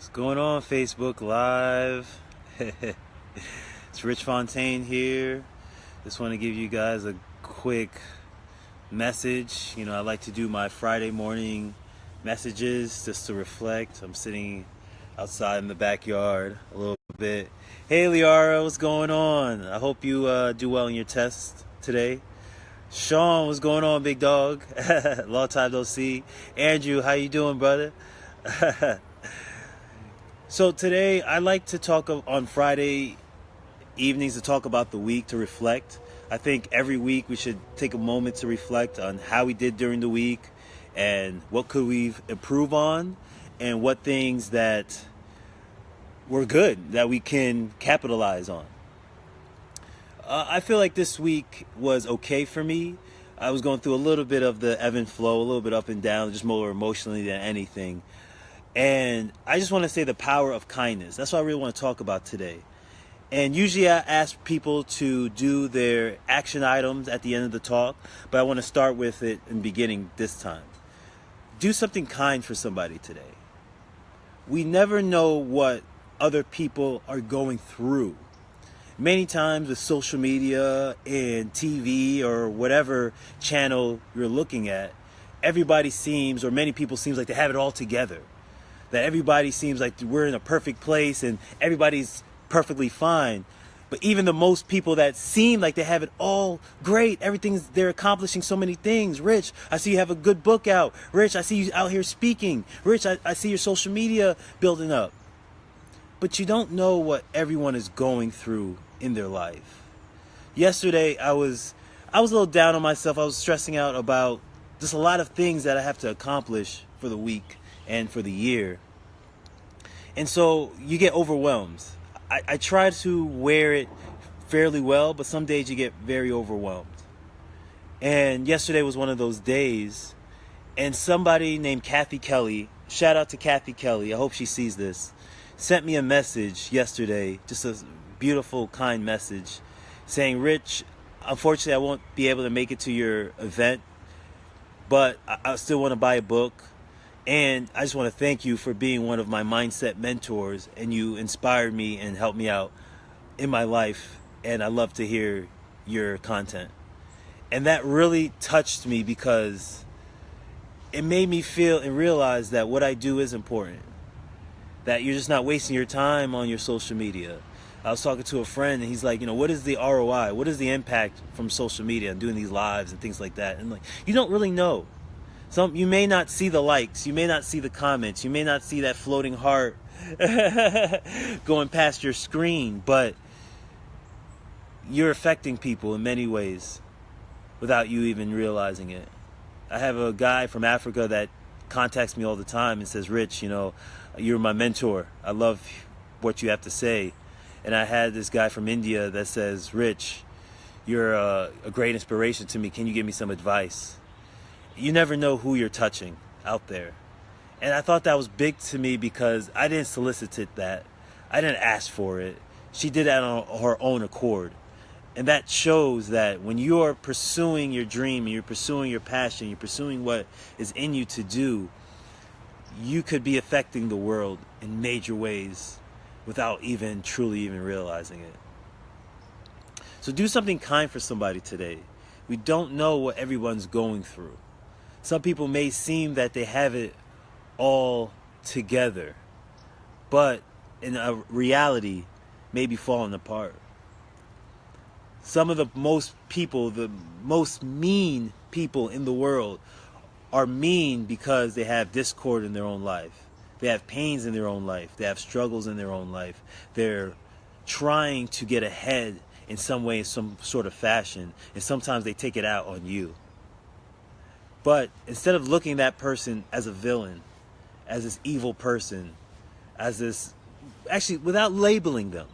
What's going on, Facebook Live? It's Rich Fontaine here. Just want to give you guys a quick message. I like to do my Friday morning messages just to reflect. I'm sitting outside in the backyard a little bit. Hey, Liara, what's going on? I hope you do well in your test today. Sean, what's going on, big dog? Long time no see. Andrew, how you doing, brother? So today, I like to talk on Friday evenings to talk about the week, to reflect. I think every week we should take a moment to reflect on how we did during the week and what could we improve on and what things that were good that we can capitalize on. I feel like this week was okay for me. I was going through a little bit of the ebb and flow, a little bit up and down, just more emotionally than anything. And I just want to say the power of kindness. That's what I really want to talk about today. And usually I ask people to do their action items at the end of the talk, but I want to start with it in the beginning this time. Do something kind for somebody today. We never know what other people are going through. Many times with social media and TV or whatever channel you're looking at, everybody seems, or many people seems like they have it all together. That everybody seems like we're in a perfect place and everybody's perfectly fine. But even the most people that seem like they have it all great, they're accomplishing so many things. Rich, I see you have a good book out. Rich, I see you out here speaking. Rich, I see your social media building up. But you don't know what everyone is going through in their life. Yesterday, I was a little down on myself. I was stressing out about just a lot of things that I have to accomplish for the week and for the year. And so you get overwhelmed. I try to wear it fairly well, but some days you get very overwhelmed. And yesterday was one of those days, and somebody named Kathy Kelly, shout out to Kathy Kelly, I hope she sees this, sent me a message yesterday, just a beautiful, kind message, saying, Rich, unfortunately I won't be able to make it to your event, but I still want to buy a book. And I just want to thank you for being one of my mindset mentors, and you inspired me and helped me out in my life, and I love to hear your content. And that really touched me because it made me feel and realize that what I do is important, that you're just not wasting your time on your social media. I was talking to a friend and he's like, what is the ROI? What is the impact from social media and doing these lives and things like that? And you don't really know. You may not see the likes, you may not see the comments, you may not see that floating heart going past your screen, but you're affecting people in many ways without you even realizing it. I have a guy from Africa that contacts me all the time and says, Rich, you're my mentor. I love what you have to say. And I had this guy from India that says, Rich, you're a great inspiration to me. Can you give me some advice? You never know who you're touching out there. And I thought that was big to me because I didn't solicit that. I didn't ask for it. She did that on her own accord. And that shows that when you're pursuing your dream, and you're pursuing your passion, you're pursuing what is in you to do, you could be affecting the world in major ways without truly even realizing it. So do something kind for somebody today. We don't know what everyone's going through. Some people may seem that they have it all together, but in a reality, may be falling apart. Some of the most mean people in the world are mean because they have discord in their own life. They have pains in their own life. They have struggles in their own life. They're trying to get ahead in some way, in some sort of fashion, and sometimes they take it out on you. But instead of looking at that person as a villain, as this evil person, as this, actually without labeling them,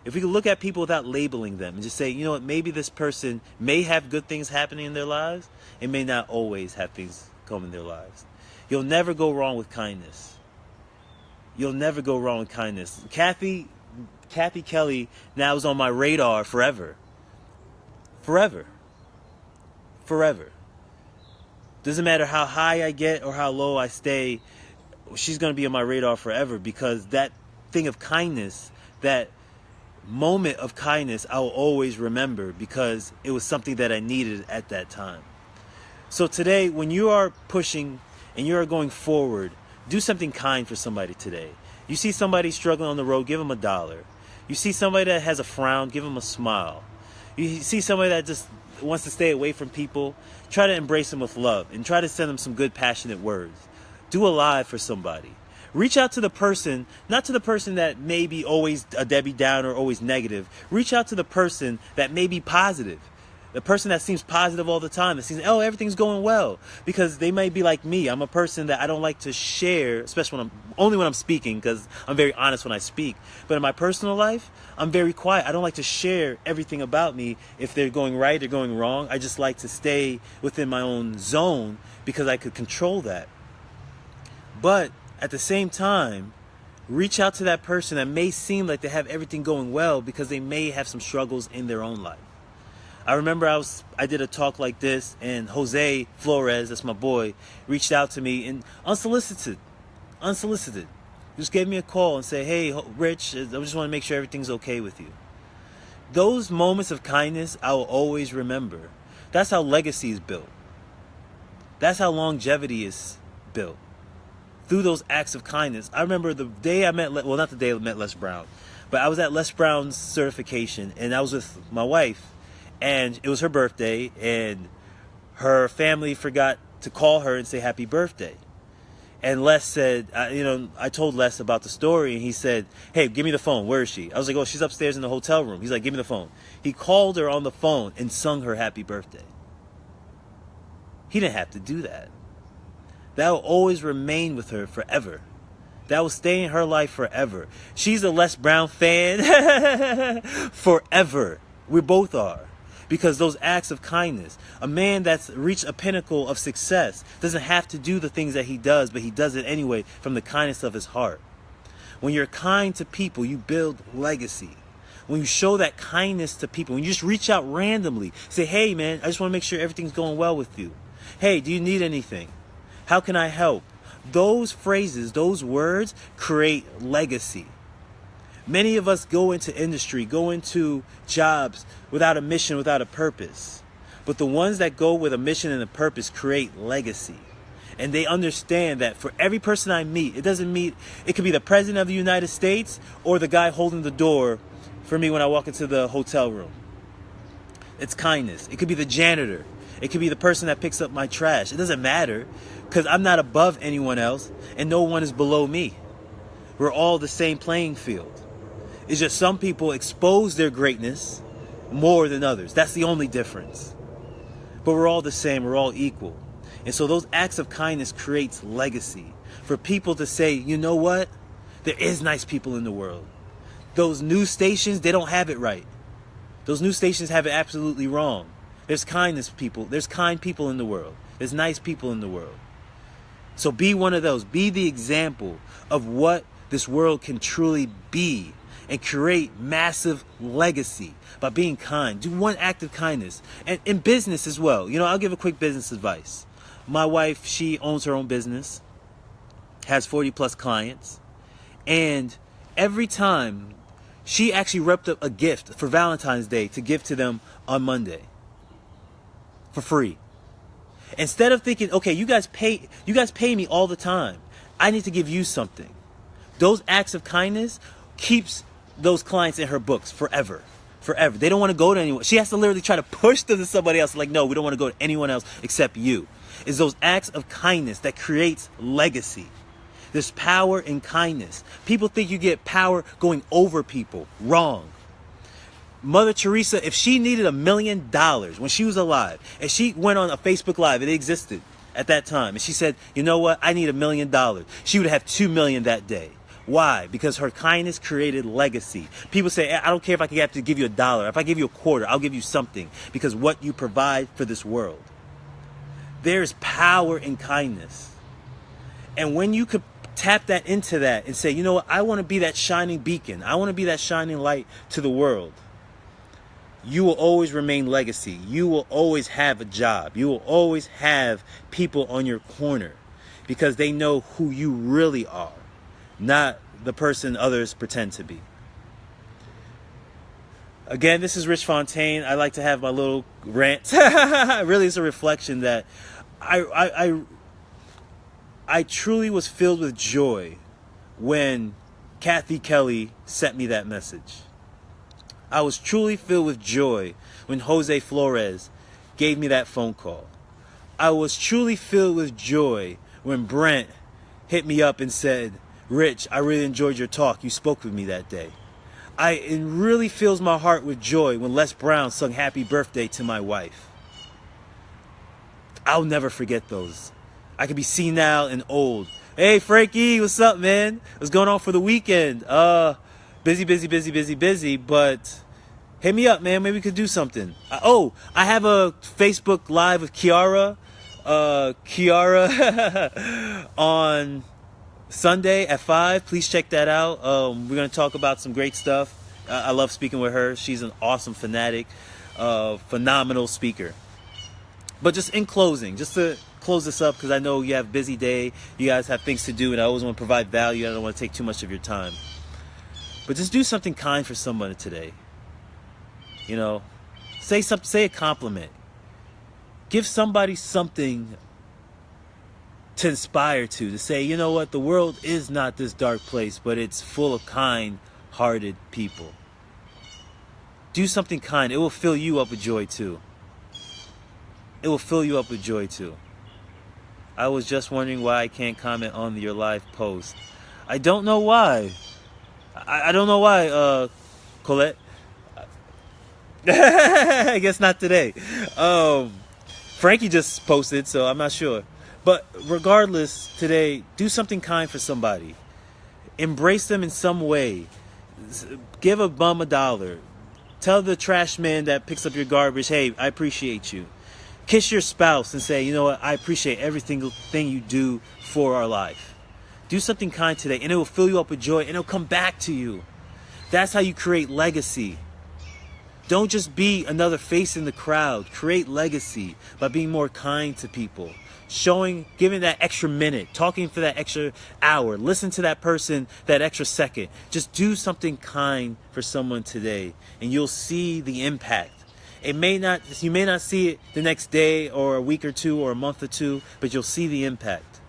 if we could look at people without labeling them and just say, you know what, maybe this person may have good things happening in their lives and may not always have things come in their lives. You'll never go wrong with kindness. You'll never go wrong with kindness. Kathy Kelly now is on my radar forever. Forever. Forever. Doesn't matter how high I get or how low I stay she's going to be on my radar forever, because that thing of kindness, that moment of kindness, I will always remember, because it was something that I needed at that time. So today, when you are pushing and you are going forward, do something kind for somebody today. You see somebody struggling on the road, give them $1. You see somebody that has a frown, give them a smile. You see somebody that just wants to stay away from people, try to embrace them with love and try to send them some good, passionate words. Do a live for somebody. Reach out to the person, not to the person that may be always a Debbie Downer, always negative. Reach out to the person that may be positive. The person that seems positive all the time, that seems, oh, everything's going well. Because they may be like me. I'm a person that I don't like to share, especially only when I'm speaking, because I'm very honest when I speak. But in my personal life, I'm very quiet. I don't like to share everything about me, if they're going right or going wrong. I just like to stay within my own zone, because I could control that. But at the same time, reach out to that person that may seem like they have everything going well, because they may have some struggles in their own life. I remember I did a talk like this, and Jose Flores, that's my boy, reached out to me and unsolicited, just gave me a call and said, hey, Rich, I just want to make sure everything's okay with you. Those moments of kindness, I will always remember. That's how legacy is built. That's how longevity is built. Through those acts of kindness. I remember the day I met, well, not the day I met Les Brown, but I was at Les Brown's certification, and I was with my wife. And it was her birthday, and her family forgot to call her and say happy birthday. And Les said, I told Les about the story, and he said, hey, give me the phone. Where is she? I was like, oh, she's upstairs in the hotel room. He's like, give me the phone. He called her on the phone and sung her happy birthday. He didn't have to do that. That will always remain with her forever. That will stay in her life forever. She's a Les Brown fan forever. We both are. Because those acts of kindness, a man that's reached a pinnacle of success doesn't have to do the things that he does, but he does it anyway from the kindness of his heart. When you're kind to people, you build legacy. When you show that kindness to people, when you just reach out randomly, say, hey man, I just want to make sure everything's going well with you. Hey, do you need anything? How can I help? Those phrases, those words create legacy. Many of us go into industry, go into jobs without a mission, without a purpose. But the ones that go with a mission and a purpose create legacy. And they understand that for every person I meet, it could be the president of the United States or the guy holding the door for me when I walk into the hotel room. It's kindness. It could be the janitor. It could be the person that picks up my trash. It doesn't matter, because I'm not above anyone else and no one is below me. We're all the same playing field. It's just some people expose their greatness more than others. That's the only difference. But we're all the same. We're all equal. And so those acts of kindness creates legacy. For people to say, you know what? There is nice people in the world. Those news stations, they don't have it right. Those news stations have it absolutely wrong. There's kindness people. There's kind people in the world. There's nice people in the world. So be one of those. Be the example of what this world can truly be. And create massive legacy by being kind. Do one act of kindness. And in business as well. I'll give a quick business advice. My wife, she owns her own business. Has 40 plus clients. And every time, she actually wrapped up a gift for Valentine's Day to give to them on Monday. For free. Instead of thinking, okay, you guys pay me all the time. I need to give you something. Those acts of kindness keeps those clients in her books forever. They don't want to go to anyone. She has to literally try to push them to somebody else. Like, no, we don't want to go to anyone else except you. It's those acts of kindness that creates legacy. There's power in kindness. People think you get power going over people. Wrong. Mother Teresa, if she needed $1 million when she was alive, and she went on a Facebook Live, it existed at that time, and she said, you know what, I need $1 million. She would have $2 million that day. Why? Because her kindness created legacy. People say, I don't care if I have to give you $1. If I give you $0.25, I'll give you something. Because what you provide for this world. There's power in kindness. And when you could tap that into that and say, you know what, I want to be that shining beacon. I want to be that shining light to the world. You will always remain legacy. You will always have a job. You will always have people on your corner. because they know who you really are, not the person others pretend to be. Again, this is Rich Fontaine. I like to have my little rant. Really, it's a reflection that I truly was filled with joy when Kathy Kelly sent me that message. I was truly filled with joy when Jose Flores gave me that phone call. I was truly filled with joy when Brent hit me up and said, Rich, I really enjoyed your talk. You spoke with me that day. It really fills my heart with joy when Les Brown sung Happy Birthday to my wife. I'll never forget those. I could be senile and old. Hey, Frankie, what's up, man? What's going on for the weekend? Busy, but hit me up, man. Maybe we could do something. I have a Facebook Live with Kiara on Sunday at 5. Please check that out. We're going to talk about some great stuff. I love speaking with her. She's an awesome fanatic, phenomenal speaker. But just in closing, just to close this up, because I know you have a busy day, you guys have things to do, and I always want to provide value. I don't want to take too much of your time. But just do something kind for somebody today. You know, say a compliment. Give somebody something to inspire to say, you know what, the world is not this dark place, but it's full of kind-hearted people. Do something kind. It will fill you up with joy too. It will fill you up with joy too. I was just wondering why I can't comment on your live post. I don't know why. I don't know why, Colette. I guess not today. Frankie just posted, so I'm not sure. But regardless, today, do something kind for somebody. Embrace them in some way. Give a bum $1. Tell the trash man that picks up your garbage, hey, I appreciate you. Kiss your spouse and say, you know what, I appreciate every single thing you do for our life. Do something kind today, and it will fill you up with joy, and it'll come back to you. That's how you create legacy. Don't just be another face in the crowd. Create legacy by being more kind to people. Giving that extra minute, talking for that extra hour, listen to that person that extra second. Just do something kind for someone today, and you'll see the impact. You may not see it the next day or a week or two or a month or two, but you'll see the impact.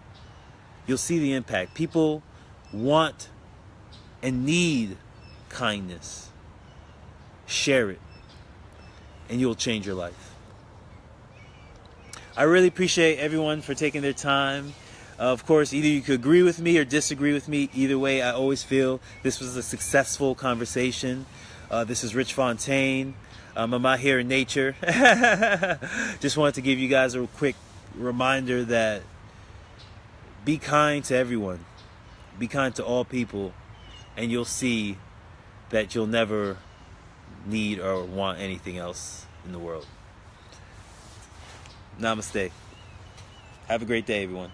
You'll see the impact. People want and need kindness. Share it, and you'll change your life. I really appreciate everyone for taking their time. Of course, either you could agree with me or disagree with me. Either way, I always feel this was a successful conversation. This is Rich Fontaine. I'm out here in nature. Just wanted to give you guys a quick reminder that be kind to everyone. Be kind to all people, and you'll see that you'll never need or want anything else in the world. Namaste. Have a great day, everyone.